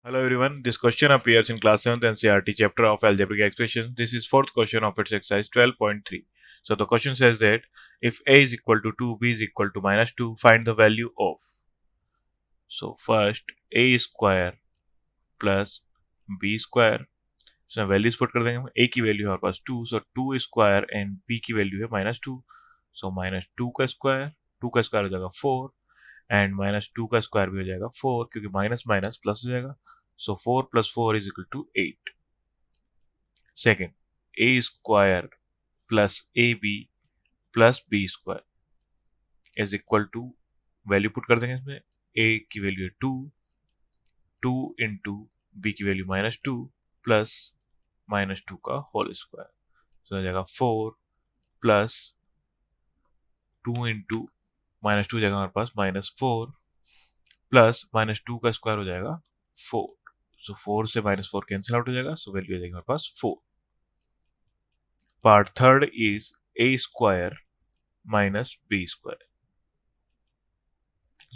Hello everyone, this question appears in class 7th NCERT chapter of algebraic expressions. This is fourth question of its exercise 12.3. So the question says that if a is equal to 2, b is equal to minus 2, find the value of. So first a square plus b square. So values put कर देंगे हम. a की value है हमारे पास 2, सो 2 square and b की value है -2. सो -2 का square, 2 का स्क्वायर हो जाएगा 4 एंड -2 का स्क्वायर भी हो जाएगा 4 क्योंकि माइनस माइनस प्लस हो जाएगा. So 4 + 4 is equal to 8. Second a square plus ab plus b square is equal to, value put कर देंगे इसमें. a की वैल्यू है 2, 2 इंटू b की वैल्यू -2 प्लस -2 का होल स्क्वायर. सो हो जाएगा 4 प्लस 2 इंटू -2 हो जाएगा हमारे पास -4 प्लस -2 का स्क्वायर हो जाएगा 4. सो 4 से -4 कैंसिल आउट हो जाएगा. सो वैल्यू आ जाएगी हमारे पास 4. Part third is a square minus b square.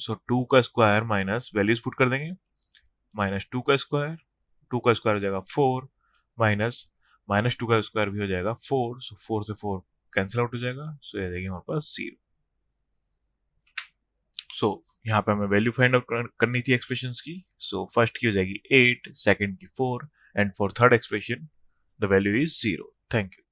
So 2 का स्क्वायर माइनस वैल्यूज पुट कर देंगे. -2 का स्क्वायर, 2 का स्क्वायर हो जाएगा 4 माइनस -2 का स्क्वायर भी हो जाएगा 4. सो 4 से 4 कैंसिल आउट हो जाएगा. सो ये जाएगी हमारे पास 0. सो यहाँ पे हमें वैल्यू फाइंड आउट करनी थी एक्सप्रेशंस की. सो फर्स्ट की हो जाएगी 8, सेकंड की 4 and for third expression the value is 0. Thank you.